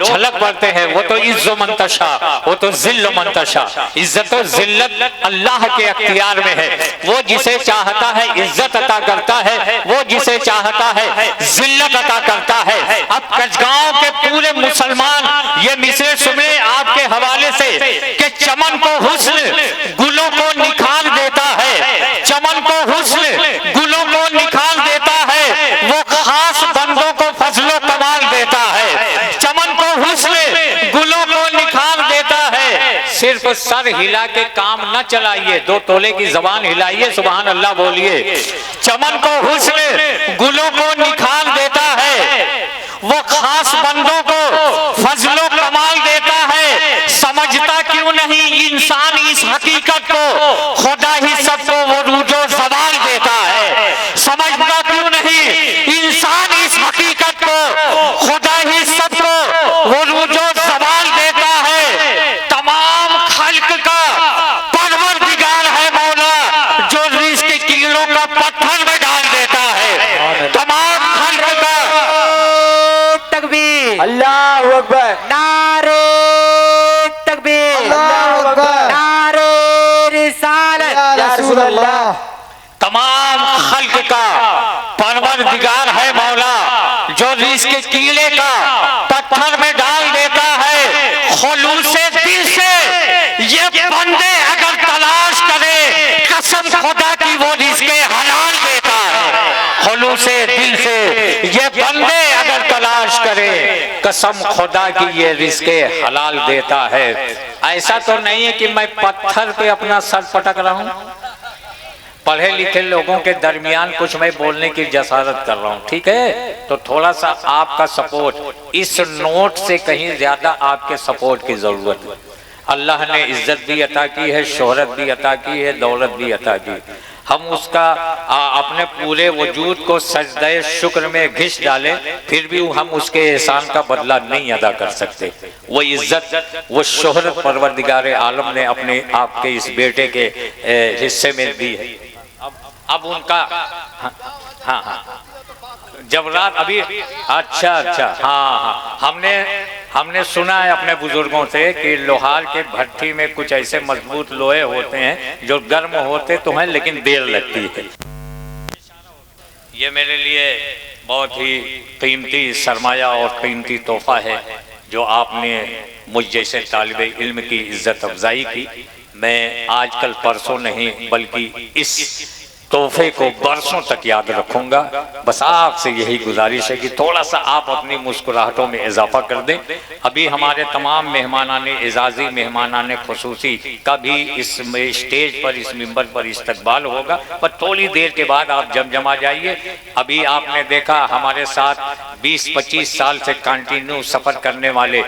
झलक पढ़ते हैं वो तो इज्जो मंतशा, वो तो जिल्लो मंतशा। इज्जत और जिल्लत अल्लाह के अख्तियार में है। वो जिसे चाहता है इज्जत अता करता है, वो जिसे चाहता है जिल्लत अता करता है। अब कचगांव के पूरे मुसलमान ये मिसरे सुने आपके हवाले से कि चमन को हुस्न गुलों को निखार देता है, चमन को हुस्न गुलों को निखार देता है, वो खास बंदों को फजलो कमाल देता है। चमन को हुस्न गुलों को निखार देता है। सिर्फ सर हिला के काम न चलाइए, 2 तोले की जबान हिलाइए, सुभान अल्लाह बोलिए। चमन को हुस्न गुलों को निखार देता है, वो खास बंदों को फजलो कमाल देता है। समझता क्यों नहीं इंसान इस हकीकत को, खुदा ही सबको वो रूजो सवाल देता है। समझता क्यों नहीं इंसान इस हकीकत को, खुदा ही सबको वो रूजो सवाल देता है। तमाम खल्क का परवरदिगार है मौला, जो रिज़्क़ कीड़ों का पत्थर में डाल देता है। तमाम खल्क का तकबीर, अल्लाहु अकबर, नारे तकबीर, अल्लाहु अकबर, नारे रिसालत, या रसूल अल्लाह। तमाम खल्क का परवरदिगार है मौला, जो रिज़्क़ कीड़े का पत्थर में डाल देता है। खुलूसे दिल से ये बंदे अगर तलाश करे, कसम खुदा की वो रिज़्क़ हलाल देता है। खुलूसे दिल से ये बंदे अगर तलाश करे, कसम खुदा की ये रिज़्क़ हलाल देता है। ऐसा तो नहीं है कि मैं पत्थर पे अपना सर पटक रहा हूँ। पढ़े लिखे लोगों के दरमियान कुछ मैं बोलने की जसारत कर रहा हूँ, ठीक है? तो थोड़ा सा आपका सपोर्ट, इस नोट से कहीं ज्यादा आपके सपोर्ट की जरूरत है। अल्लाह ने इज्जत भी अता की है, शोहरत भी अता की है, दौलत भी अता की। हम उसका अपने पूरे वजूद को सजदे शुक्र में घिस डालें, फिर भी हम उसके एहसान का बदला नहीं अदा कर सकते। वो इज्जत, वो शोहरत परवरदिगार आलम ने अपने आपके इस बेटे के हिस्से में दी है। अब उनका हाँ जब रात अभी अच्छा हाँ हमने सुना है अपने बुजुर्गों से कि लोहार के भट्टी में कुछ ऐसे मजबूत लोहे होते हैं जो गर्म होते तो हैं लेकिन देर लगती है। ये मेरे लिए बहुत ही कीमती सरमाया और कीमती तोहफा है जो आपने मुझ जैसे तालिब इल्म की इज्जत अफजाई की। मैं आजकल परसों नहीं बल्कि इस तोहफे को बरसों तक याद रखूंगा। बस आपसे यही गुजारिश है कि थोड़ा सा आप अपनी मुस्कुराहटों में इजाफा कर दें। अभी हमारे तमाम मेहमानाने एजाजी मेहमानाने खुसूसी का भी इस स्टेज पर, इस मिंबर पर इस्तकबाल होगा, पर थोड़ी देर के बाद आप जमजमा जाइए। अभी आपने देखा हमारे साथ 20-25 साल से कंटिन्यू सफ़र करने वाले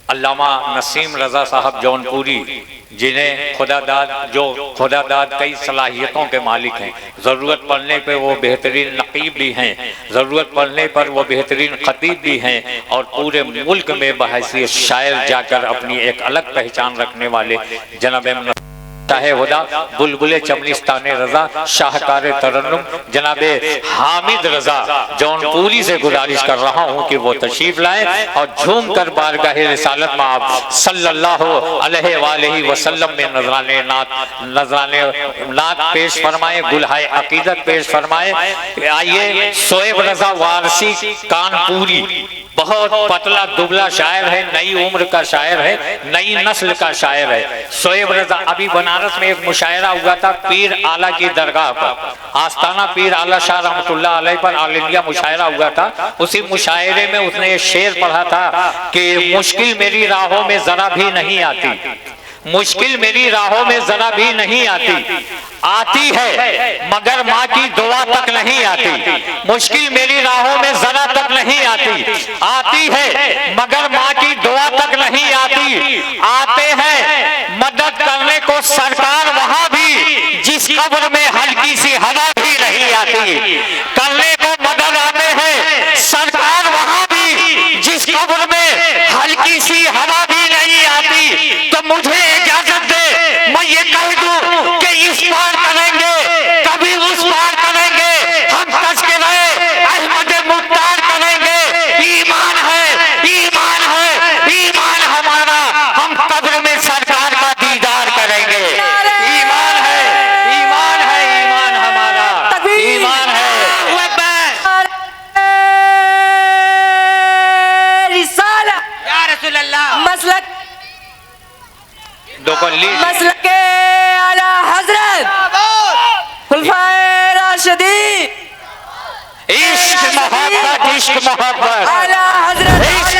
अल्लामा नसीम रजा साहब जौनपुरी, जिन्हें खुदादाद कई सलाहियतों के मालिक हैं। ज़रूरत पड़ने पर वो बेहतरीन नकीब भी हैं, ज़रूरत पड़ने पर वो बेहतरीन खतीब भी हैं और पूरे मुल्क में बहैसियत शायर जाकर अपनी एक अलग पहचान रखने वाले जनाब शाहे हुदा बुलबुले चमनिस्ताने रजा शाहकार तरन्नुम जनाबे हामिद रजा जौनपुरी से गुजारिश कर रहा हूँ कि वो तशरीफ लाए और झूम कर बारगाह रिसालत में आप सल्लल्लाहु अलैहि वसल्लम में नजराने नात पेश फरमाए, गुलहाए अकीदत पेश फरमाए। आइए, शोएब रजा वारसी कानपुरी बहुत पतला दुबला शायर है, नई उम्र का शायर है, नई नस्ल का शायर है। शोएब रजा, अभी बनारस में एक मुशायरा हुआ था पीर आला की दरगाह पर, आस्ताना पीर आला शाह रहमतुल्लाह अलैह पर ऑल इंडिया मुशायरा हुआ था। उसी मुशायरे में उसने ये शेर पढ़ा था कि मुश्किल मेरी राहों में जरा भी नहीं आती, मुश्किल मेरी राहों में जरा भी नहीं आती है मगर माँ की दुआ तक नहीं आती। मुश्किल मेरी राहों में जरा तक नहीं आती है मगर माँ की दुआ तक नहीं आती। आते हैं मदद करने को सरकार वहां भी जिस कब्र में हल्की सी हवा भी नहीं आती। करने को मदद आते हैं सरकार वहां भी जिस कब्र में हल्की सी हवा भी नहीं आती। तो मुझे इजाजत दे मैं ये कह दूं कि इस बार करेंगे कभी उस बार करेंगे, हम तज़किरे अहमद मुख्तार करेंगे। ईमान है लीजिए। मसलके आला हजरत खुलफाए राशिदीन इश्क मोहब्बत, इश्क मोहब्बत, आला हजरत इश्क